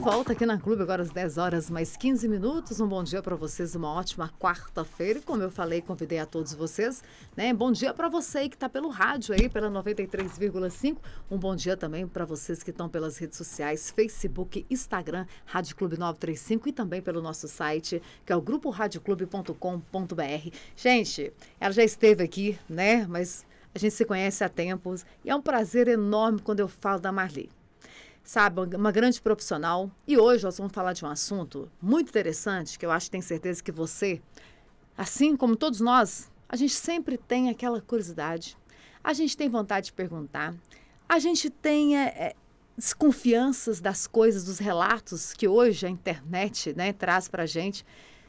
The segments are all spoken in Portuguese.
volta aqui na Clube, agora às 10 horas mais 15 minutos. Um bom dia para vocês, uma ótima quarta-feira. Como eu falei, convidei a todos vocês, né? Bom dia para você que está pelo rádio aí, pela 93,5. Um bom dia também para vocês que estão pelas redes sociais, Facebook, Instagram, Rádio Clube 935 e também pelo nosso site, que é o gruporadioclube.com.br. Gente, ela já esteve aqui, né? Mas a gente se conhece há tempos e é um prazer enorme quando eu falo da Marli. Sabe, uma grande profissional. E hoje nós vamos falar de um assunto muito interessante, que eu acho que tenho certeza que você, assim como todos nós, a gente sempre tem aquela curiosidade, a gente tem vontade de perguntar, a gente tem desconfianças das coisas, dos relatos que hoje a internet, né, traz para a gente.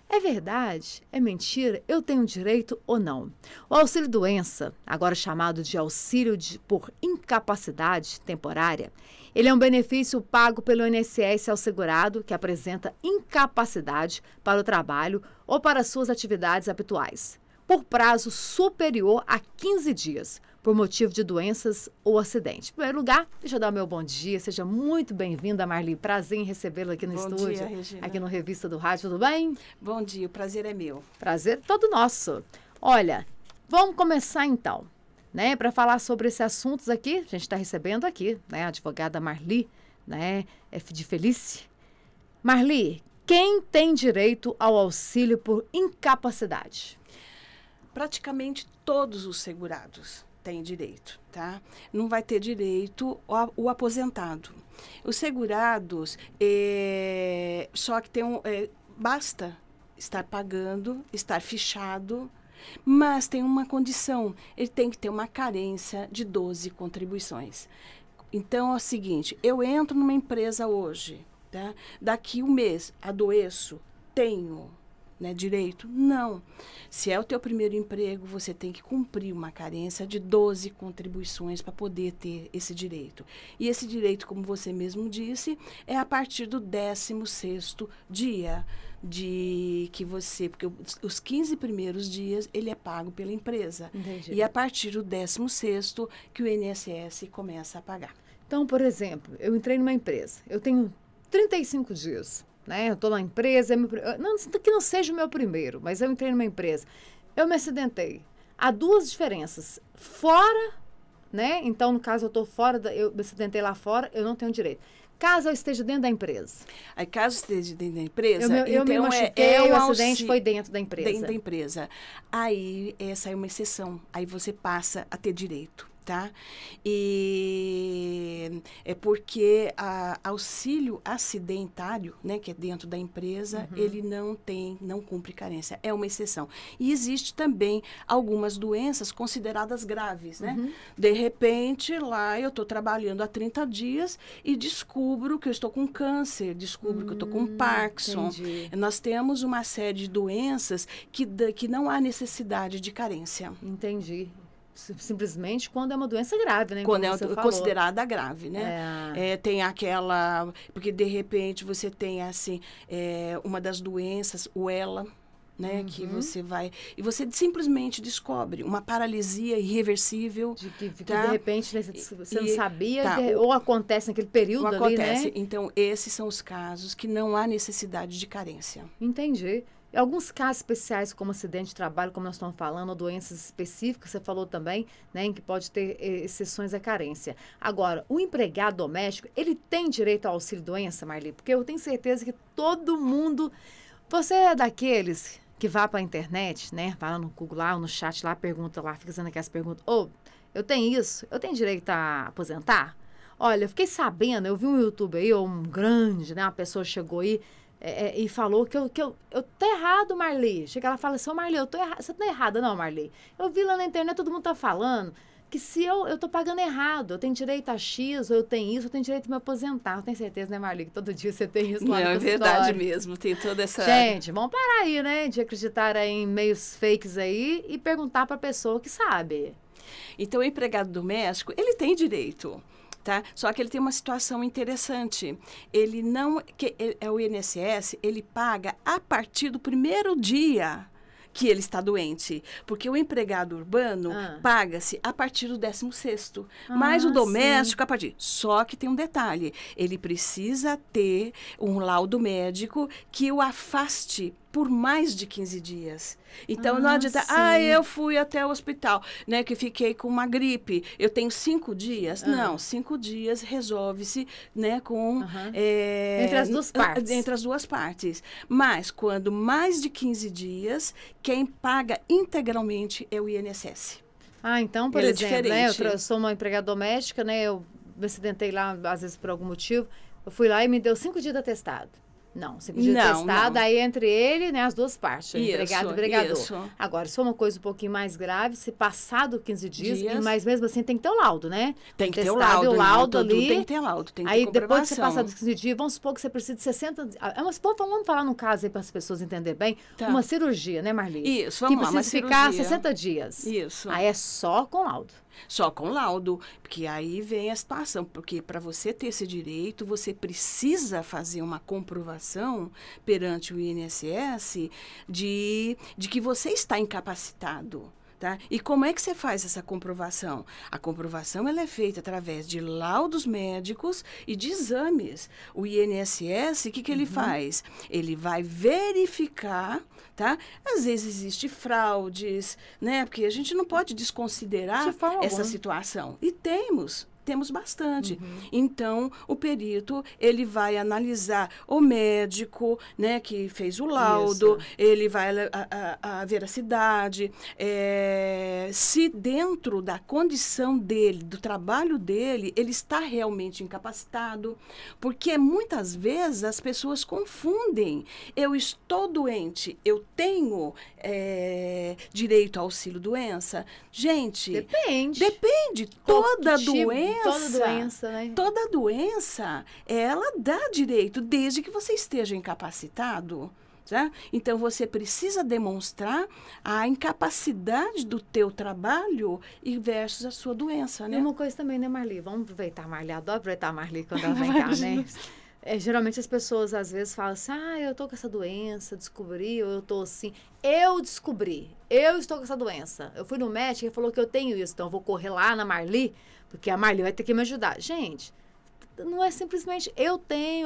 É verdade? É mentira? Eu tenho direito ou não? O auxílio-doença, agora chamado de auxílio por incapacidade temporária, ele é um benefício pago pelo INSS ao segurado que apresenta incapacidade para o trabalho ou para suas atividades habituais, por prazo superior a 15 dias, por motivo de doenças ou acidente. Em primeiro lugar, deixa eu dar o meu bom dia. Seja muito bem-vinda, Marli. Prazer em recebê-la aqui no estúdio. Bom dia, Regina. Aqui no Revista do Rádio. Tudo bem? Bom dia, o prazer é meu. Prazer todo nosso. Olha, vamos começar então, né? Para falar sobre esses assuntos aqui, a gente está recebendo aqui, né? A advogada Marli, né? De Felícia. Marli, quem tem direito ao auxílio por incapacidade? Praticamente todos os segurados têm direito, tá? Não vai ter direito o aposentado. Os segurados, só que basta estar pagando, estar fichado, mas tem uma condição, ele tem que ter uma carência de 12 contribuições. Então é o seguinte, eu entro numa empresa hoje, tá? Daqui um mês adoeço, tenho direito? Não. Se é o teu primeiro emprego, você tem que cumprir uma carência de 12 contribuições para poder ter esse direito. E esse direito, como você mesmo disse, é a partir do 16º dia porque os 15 primeiros dias ele é pago pela empresa. Entendi. E a partir do 16º que o INSS começa a pagar. Então, por exemplo, eu entrei numa empresa, eu tenho 35 dias. Né? Eu estou na empresa, que não seja o meu primeiro, mas eu entrei numa empresa, eu me acidentei. Há duas diferenças. Fora, né? Então, no caso, eu estou fora, eu me acidentei lá fora, eu não tenho direito. Caso eu esteja dentro da empresa. Aí, caso esteja dentro da empresa, eu me machuquei, o acidente foi dentro da empresa. Dentro da empresa. Aí, essa é uma exceção. Aí você passa a ter direito. Tá? E é porque auxílio acidentário, né, que é dentro da empresa, ele não cumpre carência, é uma exceção. E existe também algumas doenças consideradas graves, né? De repente, lá eu estou trabalhando há 30 dias e descubro que eu estou com câncer, descubro que eu estou com Parkinson. Entendi. Nós temos uma série de doenças que não há necessidade de carência. Entendi. Simplesmente quando é uma doença grave, né? Quando é considerada grave, né? Tem aquela... Porque, de repente, você tem, assim, uma das doenças, o ELA, né? Que você vai... E você simplesmente descobre uma paralisia irreversível. Que de repente, né, você não sabia, ou acontece naquele período ali, acontece. Né? Então, esses são os casos que não há necessidade de carência. Entendi. Alguns casos especiais, como acidente de trabalho, como nós estamos falando, ou doenças específicas, você falou também, né, em que pode ter exceções à carência. Agora, o empregado doméstico, ele tem direito ao auxílio-doença, Marli? Porque eu tenho certeza que todo mundo... Você é daqueles que vai para a internet, né, vai lá no Google, lá no chat, lá, pergunta lá, fica fazendo aquelas perguntas, eu tenho isso? Eu tenho direito a aposentar? Olha, eu fiquei sabendo, eu vi um YouTube aí, ou um grande, né, uma pessoa chegou aí, e falou que eu tô errado, Marli. Chega lá e fala assim, Marli, eu tô errado. Você tá errada, não, Marli. Eu vi lá na internet, todo mundo tá falando que se eu tô pagando errado, eu tenho direito a X, ou eu tenho isso, eu tenho direito a me aposentar. Eu tenho certeza, né, Marli, que todo dia você tem isso lá no consultório. É verdade mesmo, tem toda essa... Gente, vamos parar aí, né, de acreditar em meios fakes aí e perguntar pra pessoa que sabe. Então, o empregado doméstico, ele tem direito. Tá? Só que ele tem uma situação interessante. Ele não... o INSS, ele paga a partir do primeiro dia que ele está doente? Porque o empregado urbano paga-se a partir do 16º, mas o doméstico a partir. Só que tem um detalhe, ele precisa ter um laudo médico que o afaste por mais de 15 dias. Então, não adianta, eu fui até o hospital, né, que fiquei com uma gripe, eu tenho 5 dias. Não, 5 dias resolve-se, né, com... entre as duas partes. Entre as duas partes. Mas, quando mais de 15 dias, quem paga integralmente é o INSS. Então, por exemplo, né, eu sou uma empregada doméstica, né, eu me acidentei lá, às vezes, por algum motivo, eu fui lá e me deu 5 dias de atestado. Não, você podia testado, aí entre ele, né, as duas partes, empregado e empregador. Isso. Agora, se for uma coisa um pouquinho mais grave, se passado 15 dias, mas mesmo assim tem que ter o laudo, né? Tem que ter o laudo, o laudo ali. Tem que ter laudo, tem que ter aí depois que você passar dos 15 dias, vamos supor que você precisa de 60 dias. Vamos falar num caso aí para as pessoas entenderem bem, uma cirurgia, né, Marli? Isso, vamos lá, que precisa ficar 60 dias. Isso. Aí é só com laudo. Só com laudo, porque aí vem a situação, porque para você ter esse direito, você precisa fazer uma comprovação perante o INSS de que você está incapacitado. Tá? E como é que você faz essa comprovação? A comprovação ela é feita através de laudos médicos e de exames. O INSS, o que ele faz? Ele vai verificar, tá? Às vezes existe fraudes, né? Porque a gente não pode desconsiderar essa situação. E temos bastante. Então, o perito, ele vai analisar o médico, né, que fez o laudo, ele vai a veracidade, se dentro da condição dele, do trabalho dele, ele está realmente incapacitado, porque muitas vezes as pessoas confundem. Eu estou doente, eu tenho direito ao auxílio-doença? Gente, depende. Toda doença, né? Toda doença, ela dá direito, desde que você esteja incapacitado. Tá? Então, você precisa demonstrar a incapacidade do teu trabalho e versus a sua doença, né? E uma coisa também, né, Marli? Vamos aproveitar a Marli. Adoro aproveitar a Marli quando ela vem cá, né? Geralmente as pessoas, às vezes, falam assim, eu tô com essa doença, descobri, ou eu tô assim. Eu descobri, eu estou com essa doença. Eu fui no médico e ele falou que eu tenho isso, então eu vou correr lá na Marli, porque a Marli vai ter que me ajudar. Gente, não é simplesmente eu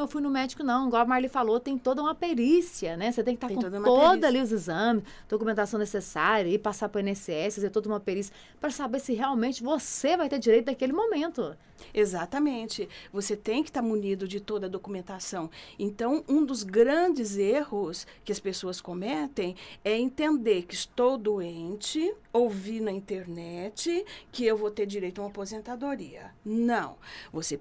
fui no médico, não. Igual a Marli falou, tem toda uma perícia, né? Você tem que estar com toda ali os exames, documentação necessária, e passar para o INSS, fazer toda uma perícia, para saber se realmente você vai ter direito naquele momento. Exatamente. Você tem que estar munido de toda a documentação. Então, um dos grandes erros que as pessoas cometem é entender que estou doente, ouvir na internet que eu vou ter direito a uma aposentadoria. Não.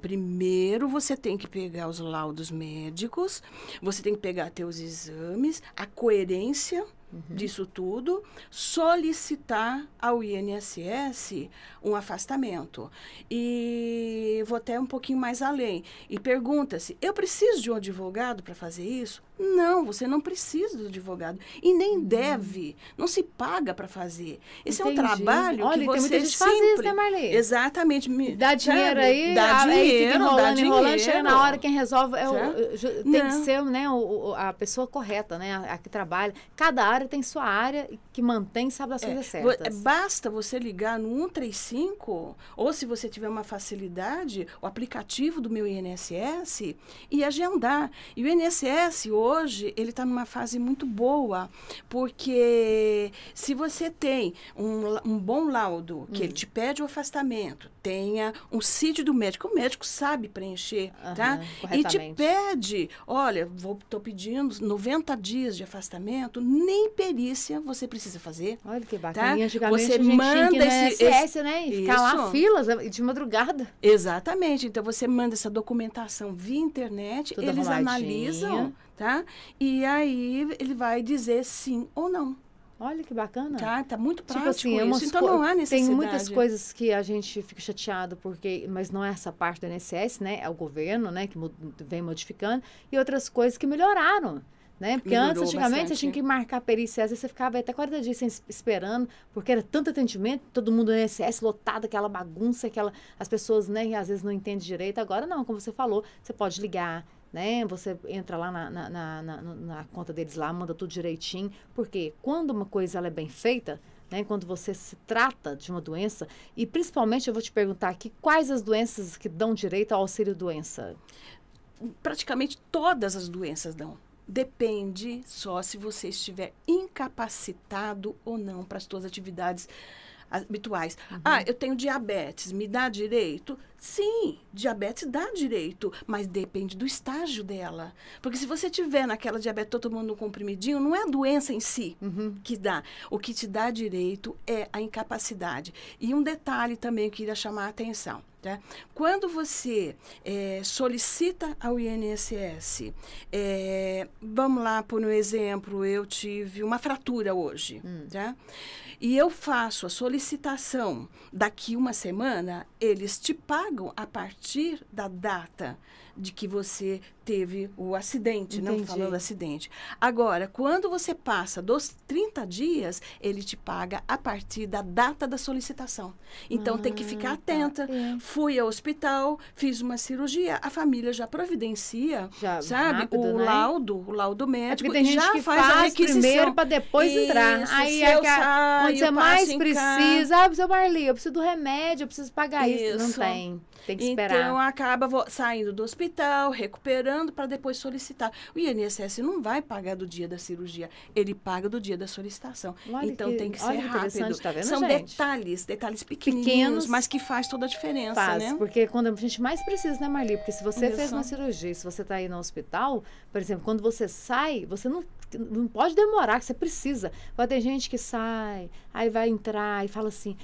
Primeiro você tem que pegar os laudos médicos, você tem que pegar teus exames, a coerência disso tudo, solicitar ao INSS um afastamento. E vou até um pouquinho mais além. E pergunta-se, eu preciso de um advogado para fazer isso? Não, você não precisa do advogado. E nem deve. Não se paga para fazer. Esse é um trabalho que você tem muita gente faz isso, né, Marli? Exatamente. Dá dinheiro aí, dá dinheiro, fica enrolando, chega na hora, quem resolve tem que ser, né, a pessoa correta, né, a que trabalha. Cada área tem sua área que mantém, sabe as coisas certas. Basta você ligar no 135, ou se você tiver uma facilidade, o aplicativo do meu INSS, e agendar. E o INSS hoje, ele está numa fase muito boa, porque se você tem um bom laudo, que ele te pede o afastamento, tenha um sítio do médico, o médico sabe preencher, tá? E te pede, olha, estou pedindo 90 dias de afastamento, nem perícia você precisa fazer. Olha que bacana. Tá? E antigamente você a gente manda tinha que ir no INSS, né? E ficar lá filas de madrugada. Exatamente. Então, você manda essa documentação via internet, tudo eles analisam, tá? E aí ele vai dizer sim ou não. Olha que bacana. Tá muito prático assim, isso. Então não há necessidade. Tem muitas coisas que a gente fica chateado, mas não é essa parte do INSS, né? É o governo, né? Que vem modificando. E outras coisas que melhoraram. Né? Porque antigamente, você tinha que marcar a perícia, às vezes você ficava até 40 dias esperando, porque era tanto atendimento, todo mundo no INSS lotado, aquela bagunça, as pessoas, né, às vezes não entendem direito. Agora não, como você falou, você pode ligar, né? Você entra lá na conta deles lá, manda tudo direitinho. Porque quando uma coisa ela é bem feita, né? Quando você se trata de uma doença, e principalmente eu vou te perguntar aqui, quais as doenças que dão direito ao auxílio-doença? Praticamente todas as doenças dão. Depende só se você estiver incapacitado ou não para as suas atividades habituais. Eu tenho diabetes, me dá direito? Sim, diabetes dá direito, mas depende do estágio dela. Porque se você tiver naquela diabetes, todo mundo um comprimidinho, não é a doença em si que dá. O que te dá direito é a incapacidade. E um detalhe também que eu queria chamar a atenção. Tá? Quando você solicita ao INSS, vamos lá, por um exemplo, eu tive uma fratura hoje, tá? E eu faço a solicitação daqui uma semana, eles te pagam a partir da data de que você teve o acidente, Entendi. não falando acidente. Agora, quando você passa dos 30 dias, ele te paga a partir da data da solicitação. Então, tem que ficar atenta. Fui ao hospital, fiz uma cirurgia, a família já providencia, sabe? Rápido, o né? laudo médico, Porque tem gente já que faz a faz requisição. primeiro para depois entrar. Isso, Aí se é eu que saio, quando você passo mais em precisa, seu Marli, eu preciso do remédio, eu preciso pagar isso. Não Isso. tem que esperar. Então, acaba saindo do hospital, recuperando para depois solicitar. O INSS não vai pagar do dia da cirurgia, ele paga do dia da solicitação. Olha então, tem que ser olha que rápido. interessante, tá vendo, São gente? detalhes pequenos, mas que faz toda a diferença, né? Porque quando a gente mais precisa, né, Marli? Porque se você fez Isso. uma cirurgia, se você está aí no hospital, por exemplo, quando você sai, você não pode demorar, que você precisa. Vai ter gente que sai, aí vai entrar e fala assim,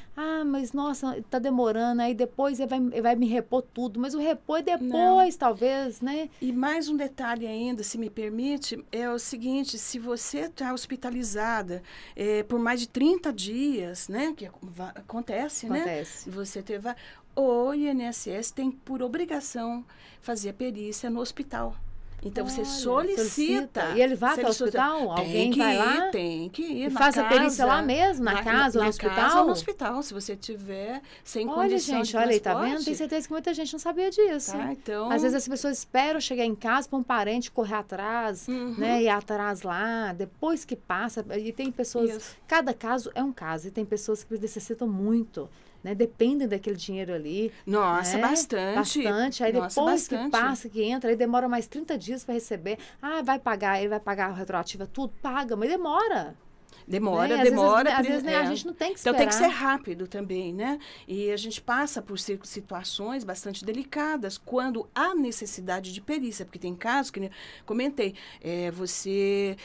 mas nossa, tá demorando, aí depois vai me repor tudo. Mas o repor é depois, talvez, né? E mais um detalhe ainda, se me permite, é o seguinte, se você está hospitalizada por mais de 30 dias, né? Que acontece, né? Você teve... O INSS tem por obrigação fazer a perícia no hospital. Então, você solicita. E ele vai até o hospital? Alguém vai lá? Tem que ir. E faz a perícia lá mesmo, na casa ou no hospital? Na casa ou no hospital, se você tiver sem condição de transporte. Olha, gente, tá vendo? Tem certeza que muita gente não sabia disso. Tá, então... Às vezes as pessoas esperam chegar em casa para um parente correr atrás, né? Ir atrás lá, depois que passa. E tem pessoas... Isso. Cada caso é um caso. E tem pessoas que necessitam muito. Né, dependem daquele dinheiro ali. Nossa, né? Bastante. Aí depois que passa, que entra, aí demora mais 30 dias para receber. Vai pagar, ele vai pagar a retroativa, tudo, paga, mas demora. Demora. Às vezes a gente não tem que esperar. Então, tem que ser rápido também, né? E a gente passa por situações bastante delicadas quando há necessidade de perícia, porque tem casos, que eu comentei, você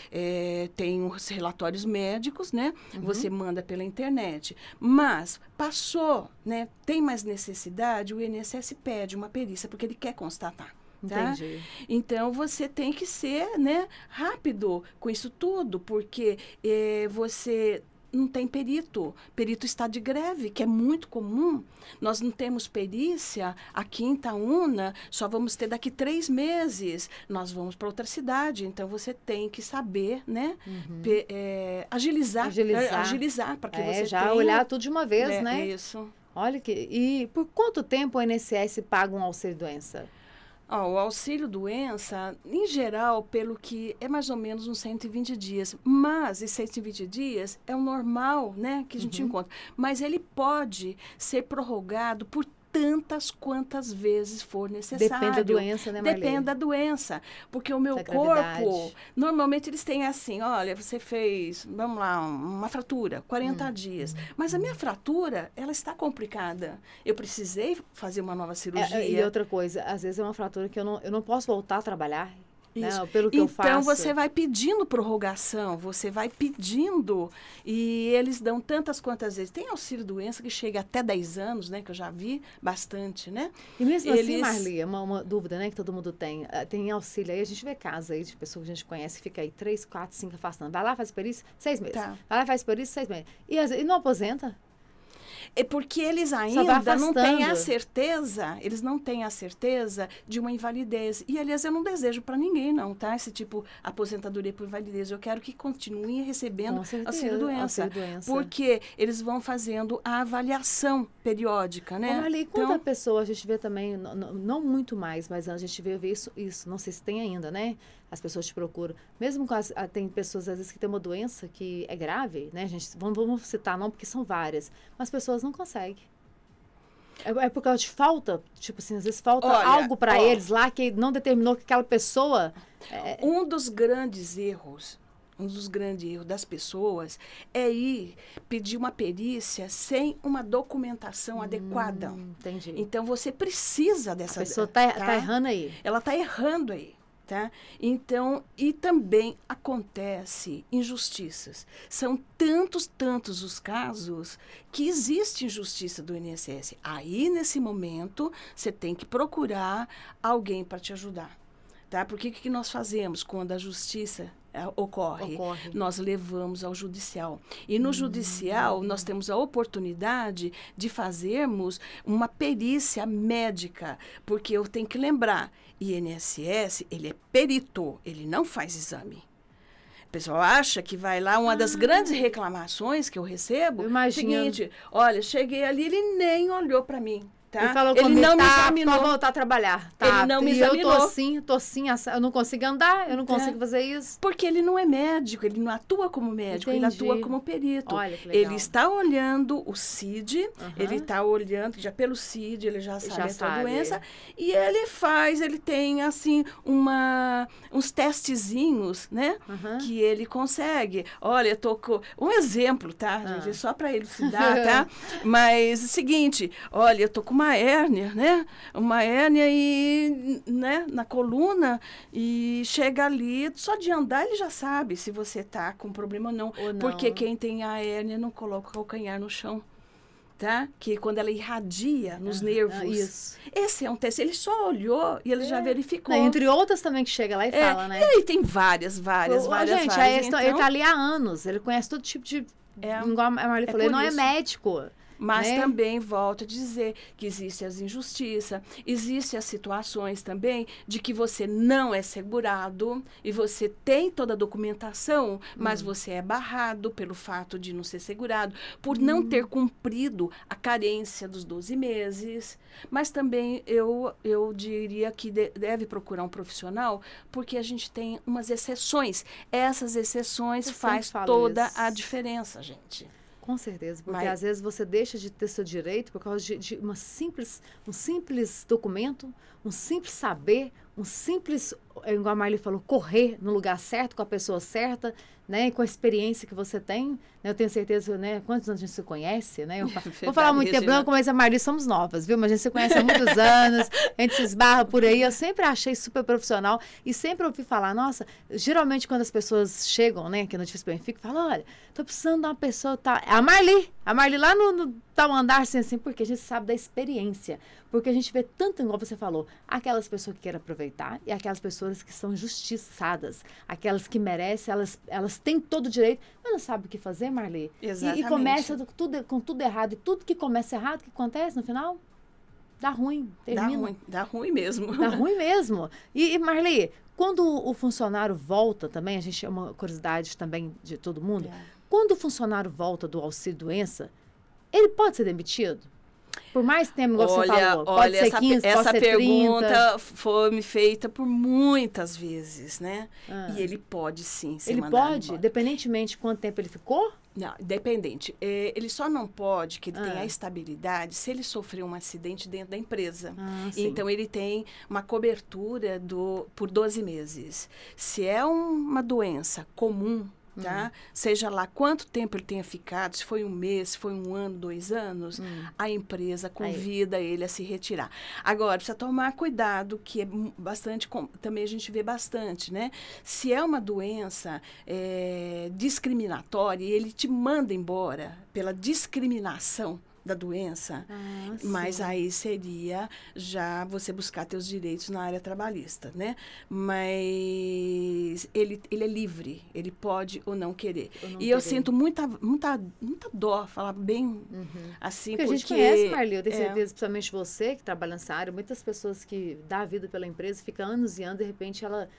tem os relatórios médicos, né? Você manda pela internet. Mas passou, né? Tem mais necessidade, o INSS pede uma perícia, porque ele quer constatar. Tá? Entendi. Então, você tem que ser, né, rápido com isso tudo, porque você não tem perito. Perito está de greve, que é muito comum. Nós não temos perícia aqui em Itaúna, só vamos ter daqui 3 meses. Nós vamos para outra cidade, então você tem que saber, né, agilizar para que você já tenha... olhar tudo de uma vez, né? Isso. Olha e por quanto tempo o INSS paga um auxílio-doença? O auxílio-doença, em geral, pelo que é mais ou menos uns 120 dias. Mas, esses 120 dias é o normal, né, que a gente encontra. Mas ele pode ser prorrogado por tantas quantas vezes for necessário. Depende da doença, né, Marli? Depende da doença. Porque o meu corpo, normalmente eles têm assim, olha, você fez, vamos lá, uma fratura, 40 dias. Mas a minha fratura, ela está complicada. Eu precisei fazer uma nova cirurgia. E outra coisa, às vezes é uma fratura que eu não posso voltar a trabalhar. Isso. Pelo que eu faço. Então, você vai pedindo prorrogação, você vai pedindo, e eles dão tantas quantas vezes. Tem auxílio-doença que chega até 10 anos, né? Que eu já vi bastante, né? E mesmo assim, Marli, uma dúvida, né? Que todo mundo tem. Tem auxílio aí, a gente vê casos aí de pessoas que a gente conhece, fica aí 3, 4, 5 afastando. Vai lá, faz perícia, 6 meses. Vai lá, faz perícia, 6 meses. E não aposenta? É porque eles vai ainda não têm a afastando. certeza, eles não têm a certeza de uma invalidez. E, aliás, eu não desejo para ninguém, não, tá? Esse tipo, aposentadoria por invalidez. Eu quero que continuem recebendo Com certeza, auxílio-doença. auxílio-doença. Porque eles vão fazendo a avaliação periódica, né? Ô, Marli, quanta pessoa a gente vê também, não muito mais, mas a gente vê isso, não sei se tem ainda, né? As pessoas te procuram. Mesmo com tem pessoas, às vezes, que têm uma doença que é grave, né? A gente, vamos citar não, porque são várias, mas as pessoas não conseguem. É por causa de falta, tipo assim, às vezes falta Olha, algo para eles lá que não determinou que aquela pessoa... Um dos grandes erros das pessoas é ir pedir uma perícia sem uma documentação adequada. Entendi. Então, você precisa dessa... A pessoa tá errando aí. Ela está errando aí. Tá? Então, e também acontece injustiças. São tantos os casos que existe injustiça do INSS. Aí, nesse momento, você tem que procurar alguém para te ajudar. Tá? Porque o que nós fazemos quando a justiça ocorre? Nós levamos ao judicial. E no judicial, nós temos a oportunidade de fazermos uma perícia médica. Porque eu tenho que lembrar, INSS, ele é perito, ele não faz exame. O pessoal acha que vai lá, uma das grandes reclamações que eu recebo, é o seguinte, olha, cheguei ali, ele nem olhou para mim. Tá? Ele falou ele não me examinou. Pode voltar a trabalhar. Tá? Ele não me examinou. Eu tô assim, eu não consigo andar, eu não consigo fazer isso. Porque ele não é médico, ele não atua como médico, ele atua como perito. Olha, que legal. Ele está olhando o CID, ele está olhando, já pelo CID, ele já sabe a doença, e ele tem, assim, uns testezinhos, né? Que ele consegue. Olha, eu tô com... Um exemplo, tá, gente? Só para elucidar, tá? Mas, o seguinte, olha, eu tô com uma hérnia, né? Uma hérnia né? Na coluna, e chega ali, só de andar ele já sabe se você tá com problema ou não. Porque quem tem a hérnia não coloca o calcanhar no chão. Tá? Que quando ela irradia nos nervos. Isso. Esse é um teste. Ele só olhou e ele já verificou. Não, entre outras também que chega lá e fala, né? E aí tem várias. Gente, então... ele tá ali há anos. Ele conhece todo tipo de... igual a Marli falou, ele não é médico. Mas também, volto a dizer, que existem as injustiças, existem as situações também de que você não é segurado e você tem toda a documentação, mas você é barrado pelo fato de não ser segurado, por não ter cumprido a carência dos 12 meses. Mas também eu diria que deve procurar um profissional, porque a gente tem umas exceções. Essas exceções faz toda a diferença, gente. Com certeza, porque às vezes você deixa de ter seu direito por causa de um simples documento, um simples saber, um simples, igual a Marli falou, correr no lugar certo, com a pessoa certa, né, com a experiência que você tem, né, eu tenho certeza, né, quantos anos a gente se conhece, né, vou falar muito tempo branco, mas a Marli somos novas, viu, mas a gente se conhece há muitos anos, a gente se esbarra por aí, eu sempre achei super profissional e sempre ouvi falar, nossa, geralmente quando as pessoas chegam, né, aqui no Difícil Benfica, falam, olha, tô precisando de uma pessoa, tá, a Marli lá no tal andar, assim, porque a gente sabe da experiência, porque a gente vê tanto, igual você falou, aquelas pessoas que querem aproveitar e aquelas pessoas que são injustiçadas, aquelas que merecem, elas têm todo o direito, mas não sabem o que fazer, Marli. Exatamente. E começa com tudo errado, e tudo que começa errado, o que acontece no final? Dá ruim, termina. Dá ruim mesmo. Dá ruim mesmo. E Marli, quando o funcionário volta também, a gente é uma curiosidade também de todo mundo, quando o funcionário volta do auxílio-doença, ele pode ser demitido? Por mais tempo, igual você falou, pode ser 15, pode ser 30. Essa pergunta foi me feita por muitas vezes, né? E ele pode sim ser mandado embora. Ele pode, independentemente de quanto tempo ele ficou? Não, independente. Ele só não pode, que ele tenha a estabilidade, se ele sofreu um acidente dentro da empresa. Então, ele tem uma cobertura por 12 meses. Se é uma doença comum, tá? Seja lá quanto tempo ele tenha ficado, se foi um mês, se foi um ano, 2 anos, a empresa convida ele a se retirar. Agora, precisa tomar cuidado, que é bastante, também a gente vê bastante, né? Se é uma doença discriminatória e ele te manda embora pela discriminação, da doença, mas sim. aí seria já você buscar teus direitos na área trabalhista, né? Mas ele é livre, ele pode ou não querer. Ou não E eu querer. sinto muita dó, falar bem assim, Porque a gente conhece, Marli, eu tenho certeza, principalmente você que trabalha nessa área, muitas pessoas que dá a vida pela empresa, fica anos e anos, de repente ela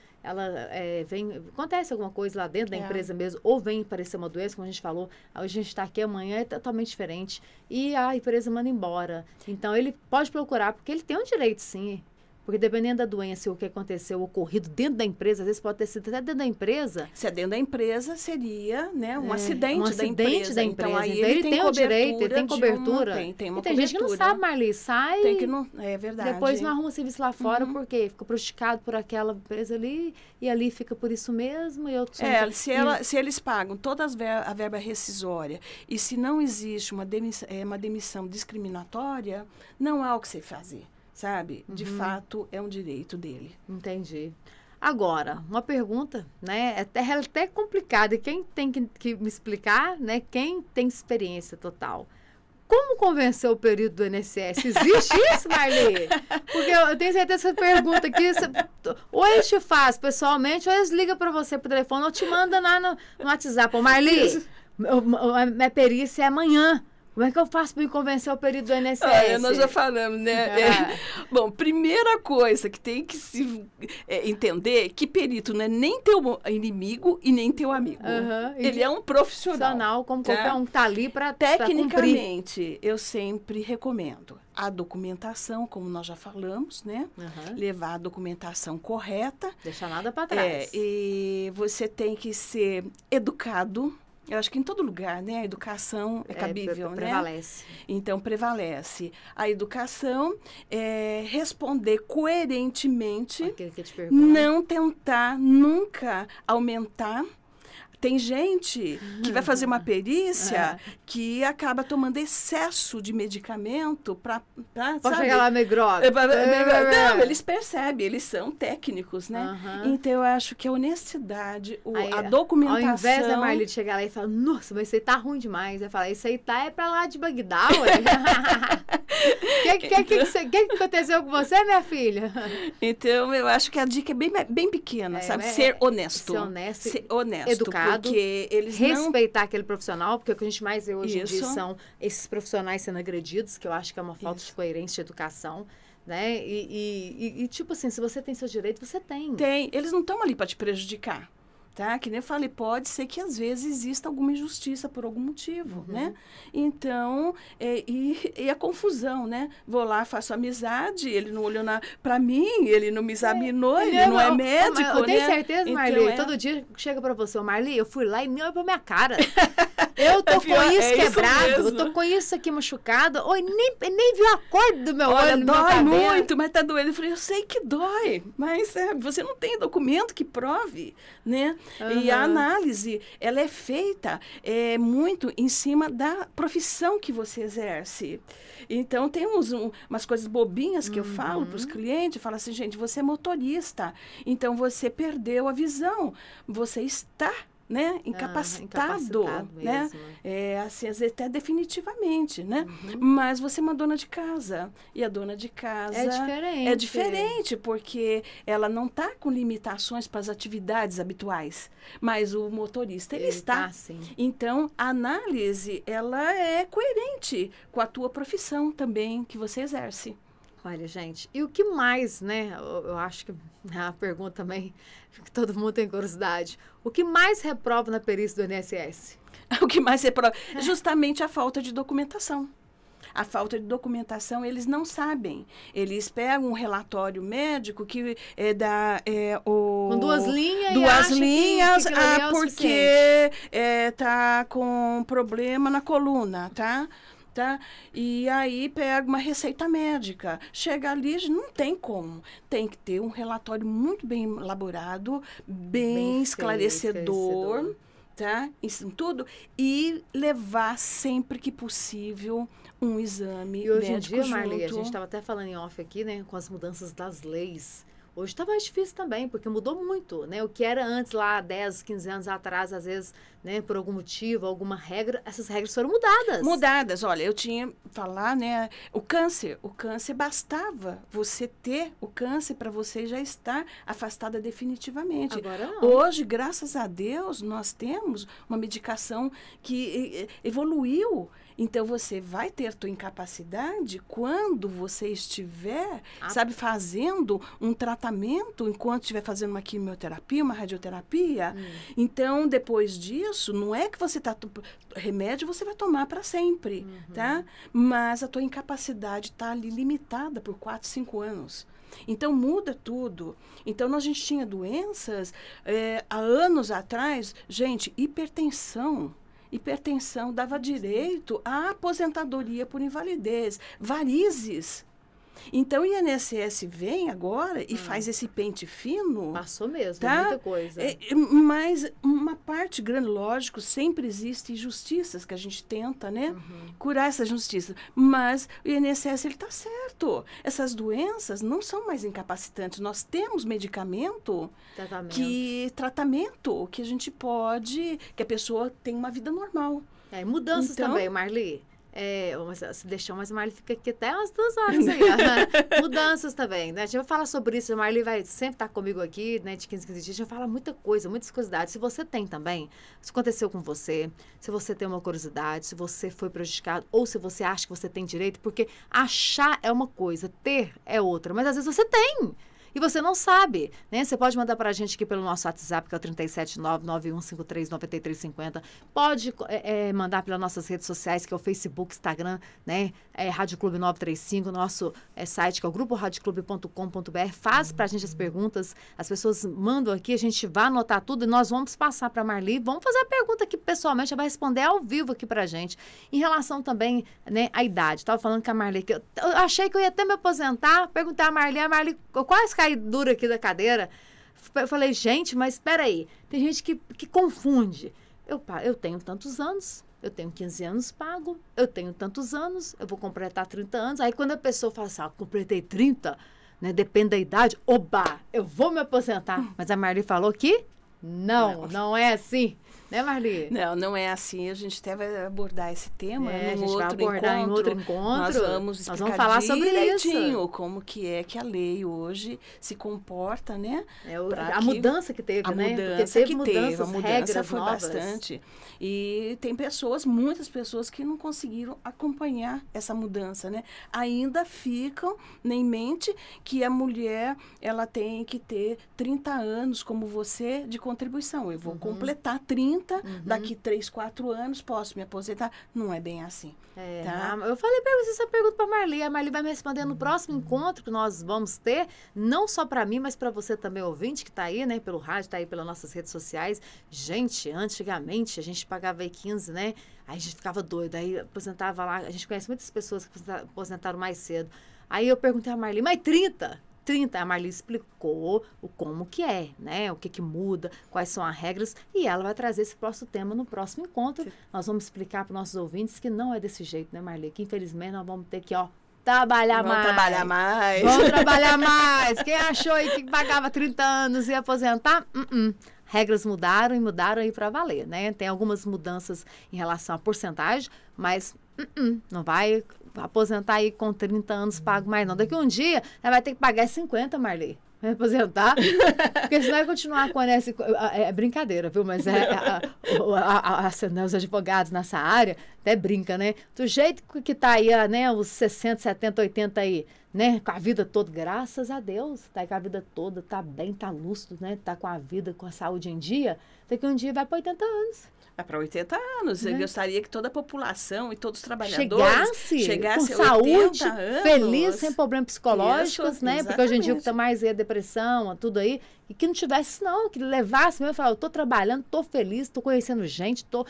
vem, acontece alguma coisa lá dentro da empresa mesmo, ou vem aparecer uma doença, como a gente falou, hoje a gente está aqui, amanhã é totalmente diferente, e a empresa manda embora. Então, ele pode procurar, porque ele tem um direito, sim. Porque dependendo da doença, o que aconteceu, ocorrido dentro da empresa, às vezes pode ter sido até dentro da empresa. Se é dentro da empresa, seria, né, um acidente da acidente empresa. da empresa. Então, aí Então, ele tem o direito, ele tem cobertura. Tem uma e tem cobertura. gente que não sabe, Marli, sai... Tem que não, é verdade. Depois não arruma serviço lá fora, porque fica prejudicado por aquela empresa ali, e ali fica por isso mesmo. E eu se eles pagam toda a verba rescisória, e se não existe uma demissão discriminatória, não há o que se fazer. Sabe? De fato, é um direito dele. Entendi. Agora, uma pergunta, né? É até complicada. E quem tem que me explicar, né? Quem tem experiência total. Como convencer o período do INSS? Existe isso, Marli? Porque eu tenho certeza que essa pergunta aqui, ou eles te fazem pessoalmente, ou eles ligam para você por telefone, ou te mandam lá no WhatsApp. Ô, Marli, minha perícia é amanhã. Como é que eu faço para me convencer o período do INSS? Nós já falamos, né? Bom, primeira coisa que tem que se entender que perito não é nem teu inimigo e nem teu amigo. Ele é um profissional. Como qualquer um que está ali para Tecnicamente, eu sempre recomendo a documentação, como nós já falamos, né? Levar a documentação correta. Deixar nada para trás. E você tem que ser educado. Eu acho que em todo lugar, né? A educação é cabível, prevalece. Né? Então, prevalece. A educação é responder coerentemente, aquele que te não tentar nunca aumentar. Tem gente que vai fazer uma perícia que acaba tomando excesso de medicamento para pode chegar lá meio grogue. Não, eles percebem, eles são técnicos, né? Então, eu acho que a honestidade, a documentação... Ao invés da Marli de chegar lá e falar, nossa, mas isso aí tá ruim demais. Eu falar, isso aí é pra lá de Bagdá, ué. O que aconteceu com você, minha filha? Então, eu acho que a dica é bem pequena, sabe? Ser honesto. Ser honesto. Educado. Porque eles respeitar aquele profissional, porque o que a gente mais vê hoje em dia são esses profissionais sendo agredidos, que eu acho que é uma falta de coerência de educação, né? E tipo assim, se você tem seus direitos, você tem. Tem. Eles não estão ali para te prejudicar. Tá? Que nem eu falei, pode ser que às vezes exista alguma injustiça por algum motivo, né? Então, e a confusão, né? Vou lá, faço amizade, ele não olhou para mim, ele não me examinou, ele não é médico, eu tenho né? certeza, Marli, então, todo dia chega para você, Marli, eu fui lá e nem olhou pra minha cara. Eu tô com isso quebrado, eu tô com isso aqui machucado, nem viu a cor do meu olho, dói muito, mas tá doendo. Eu falei, eu sei que dói, mas você não tem documento que prove, né? E a análise, ela é feita muito em cima da profissão que você exerce. Então, tem umas coisas bobinhas que eu falo para os clientes, eu falo assim, gente, você é motorista, então você perdeu a visão, você está... né? Incapacitado, né? Assim, às vezes até definitivamente, né? Mas você é uma dona de casa. E a dona de casa é diferente, porque ela não está com limitações para as atividades habituais. Mas o motorista, ele está. Sim. Então, a análise, ela é coerente com a tua profissão também que você exerce. Olha, gente, e o que mais, né? Eu acho que é uma pergunta também que todo mundo tem curiosidade. O que mais reprova na perícia do INSS? O que mais reprova? Justamente a falta de documentação. A falta de documentação, eles não sabem. Eles pegam um relatório médico que com duas linhas duas e linhas, porque tá com problema na coluna, tá? E aí pega uma receita médica. Chega ali, não tem como. Tem que ter um relatório muito bem elaborado, bem esclarecedor, tá? Isso tudo. E levar sempre que possível um exame médico junto. E hoje em dia, Marli, a gente estava até falando em off aqui, né? Com as mudanças das leis. Hoje está mais difícil também, porque mudou muito, né? O que era antes, lá 10, 15 anos atrás, às vezes, né, por algum motivo, alguma regra, essas regras foram mudadas. Mudadas, olha, eu tinha falar, né, o câncer bastava você ter o câncer para você já estar afastada definitivamente. Agora não. Hoje, graças a Deus, nós temos uma medicação que evoluiu. Então, você vai ter tua incapacidade quando você estiver, sabe, fazendo um tratamento, enquanto estiver fazendo uma quimioterapia, uma radioterapia. Então, depois disso, não é que você remédio você vai tomar para sempre, tá? Mas a tua incapacidade está ali limitada por 4, 5 anos. Então, muda tudo. Então, a gente tinha doenças, há anos atrás, gente, hipertensão dava direito à aposentadoria por invalidez, varizes. Então, o INSS vem agora e faz esse pente fino. Passou mesmo, tá? muita coisa. Mas uma parte grande, lógico, sempre existe injustiças que a gente tenta, né? Curar essa justiça. Mas o INSS, ele está certo. Essas doenças não são mais incapacitantes. Nós temos medicamento, tratamento que a gente pode, que a pessoa tem uma vida normal. Mudanças então, também, Marli. Se deixar, mas a Marli fica aqui até umas 2 horas aí. Mudanças também, né? A gente vai falar sobre isso. A Marli vai sempre estar comigo aqui, né? De 15 dias. A gente vai falar muita coisa, muitas curiosidades. Se você tem também, se aconteceu com você, se você tem uma curiosidade, se você foi prejudicado, ou se você acha que você tem direito, porque achar é uma coisa, ter é outra. Mas às vezes você tem. E você não sabe, né? Você pode mandar para a gente aqui pelo nosso WhatsApp, que é o 379-9153-9350. Pode mandar pelas nossas redes sociais, que é o Facebook, Instagram, né? Rádio Clube 935, nosso site, que é o gruporadioclube.com.br. Faz para a gente as perguntas, as pessoas mandam aqui, a gente vai anotar tudo e nós vamos passar para a Marli. Vamos fazer a pergunta aqui pessoalmente, ela vai responder ao vivo aqui para a gente. Em relação também, né, à idade. Estava falando com a Marli, que eu achei que eu ia até me aposentar, perguntar a Marli quase caí dura aqui da cadeira. Eu falei, gente, mas espera aí, tem gente que confunde. Eu tenho tantos anos, eu tenho 15 anos pago, eu tenho tantos anos, eu vou completar 30 anos. Aí quando a pessoa fala assim, completei 30, né, depende da idade, oba, eu vou me aposentar. Mas a Marli falou que não é assim. Né, Marli? Não é assim. A gente até vai abordar esse tema a gente vai abordar em outro encontro. Nós vamos falar sobre direitinho isso. Como que é que a lei hoje se comporta, né? A mudança que teve, né? Mudança que teve, a mudança regras foi novas. bastante. E tem muitas pessoas que não conseguiram acompanhar essa mudança, né? Ainda ficam em mente que a mulher, ela tem que ter 30 anos como você de contribuição. Eu vou completar 30, daqui 3, 4 anos posso me aposentar. Não é bem assim. Tá? Eu falei para você essa pergunta para a Marli. A Marli vai me responder no próximo encontro que nós vamos ter, não só para mim, mas para você também, ouvinte, que está aí, né, pelo rádio, está aí pelas nossas redes sociais. Gente, antigamente a gente pagava aí 15, né? Aí a gente ficava doido, aí aposentava lá. A gente conhece muitas pessoas que aposentaram mais cedo. Aí eu perguntei a Marli, mas 30? A Marli explicou como que é, né? O que muda, quais são as regras, e ela vai trazer esse próximo tema no próximo encontro. Nós vamos explicar para os nossos ouvintes que não é desse jeito, né, Marli? Que infelizmente nós vamos ter que, trabalhar mais. Vamos trabalhar mais. Quem achou aí que pagava 30 anos e ia aposentar? Regras mudaram e mudaram aí para valer, né? Tem algumas mudanças em relação à porcentagem, mas não vai aposentar aí com 30 anos pago mais não. Daqui um dia, ela vai ter que pagar 50, Marli. Vai aposentar, porque senão vai continuar com é brincadeira, viu? Mas os advogados nessa área até brinca, né? Do jeito que tá aí, né? Os 60, 70, 80 aí, né? Com a vida toda, graças a Deus, tá aí com a vida toda, tá bem, tá lúcido, né? Tá com a vida, com a saúde em dia. Daqui um dia vai para 80 anos. Vai para 80 anos. Eu gostaria que toda a população e todos os trabalhadores chegasse com a 80 saúde, anos. Feliz, sem problemas psicológicos, Isso, né? exatamente. Porque hoje em dia o que tá mais é a depressão, tudo aí. E que não tivesse, não, que levasse mesmo e falasse, eu tô trabalhando, tô feliz, tô conhecendo gente, tô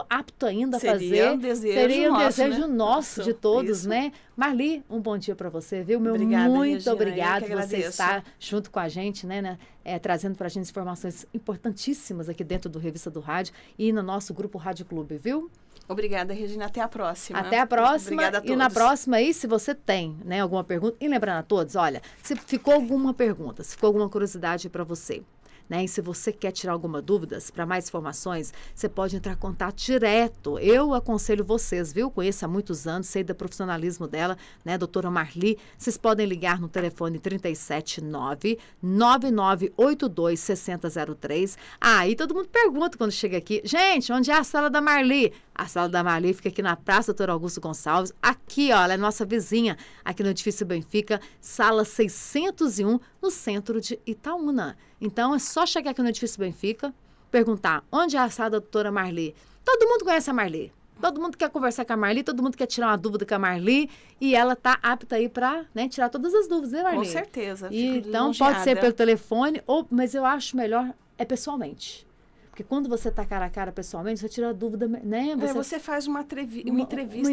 apto ainda a fazer. Seria um desejo nosso, né? de todos, Isso. né? Marli, um bom dia para você, viu? Obrigada, muito Regina, obrigado por você agradeço. estar junto com a gente, né? Trazendo para a gente informações importantíssimas aqui dentro do Revista do Rádio e no nosso grupo Rádio Clube, viu? Obrigada, Regina. Até a próxima. Até a próxima. Obrigada a todos. E na próxima aí, se você tem, né, alguma pergunta, e lembrando a todos, olha, se ficou alguma pergunta, se ficou alguma curiosidade para você, né? E se você quer tirar alguma dúvida, para mais informações, você pode entrar em contato direto. Eu aconselho vocês, viu? Conheço há muitos anos, sei do profissionalismo dela, né? Doutora Marli. Vocês podem ligar no telefone 379-9982-6003. Aí todo mundo pergunta quando chega aqui, gente, onde é a sala da Marli? A sala da Marli fica aqui na Praça Doutor Augusto Gonçalves. Aqui, ó, ela é nossa vizinha, aqui no edifício Benfica, sala 601, no centro de Itaúna. Então, é só chegar aqui no edifício Benfica, perguntar onde é a sala da doutora Marli. Todo mundo conhece a Marli. Todo mundo quer conversar com a Marli, todo mundo quer tirar uma dúvida com a Marli. E ela está apta aí para, né, tirar todas as dúvidas, né, Marli? Com certeza. E, então, pode ser pelo telefone, mas eu acho melhor pessoalmente. Porque quando você está cara a cara pessoalmente, você tira a dúvida, né? Você faz uma entrevista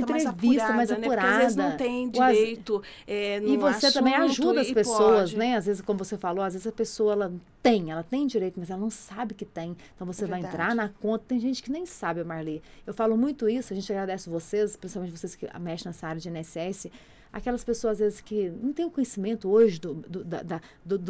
mais apurada, né? Porque às vezes não tem direito e você também ajuda as pessoas, né? Às vezes, como você falou, às vezes a pessoa, ela tem direito, mas ela não sabe que tem. Então, você vai entrar na conta. Tem gente que nem sabe, Marli. Eu falo muito isso, a gente agradece vocês, principalmente vocês que mexem nessa área de INSS, aquelas pessoas, às vezes, que não têm o conhecimento hoje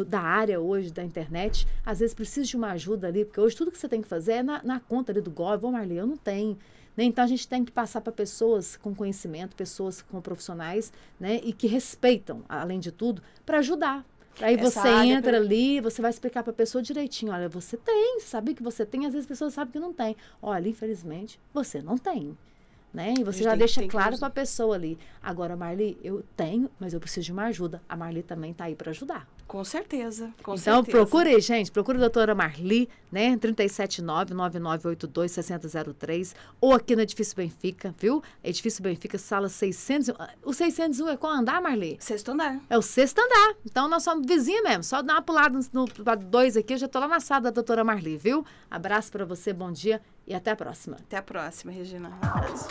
da área hoje, da internet, às vezes precisa de uma ajuda ali, porque hoje tudo que você tem que fazer é na conta ali do Gov. Marli, eu não tenho. Né? Então, a gente tem que passar para pessoas com conhecimento, pessoas com profissionais, né? E que respeitam, além de tudo, para ajudar. Aí você entra ali, você vai explicar para a pessoa direitinho, olha, você tem, sabe que você tem, às vezes as pessoas sabem que não tem. Olha, infelizmente, você não tem. Né? E você já deixa claro para a pessoa ali. Agora, Marli, eu tenho, mas eu preciso de uma ajuda. A Marli também está aí para ajudar. Com certeza. Então, procure, gente, procure a doutora Marli, né? 379-9982-6003, ou aqui no Edifício Benfica, viu? Edifício Benfica, sala 601. O 601 é qual andar, Marli? Sexto andar. É o sexto andar. Então, nós somos vizinha mesmo. Só dar uma pulada no 2 aqui, eu já estou lá na sala da doutora Marli, viu? Abraço para você, bom dia e até a próxima. Até a próxima, Regina. Um abraço.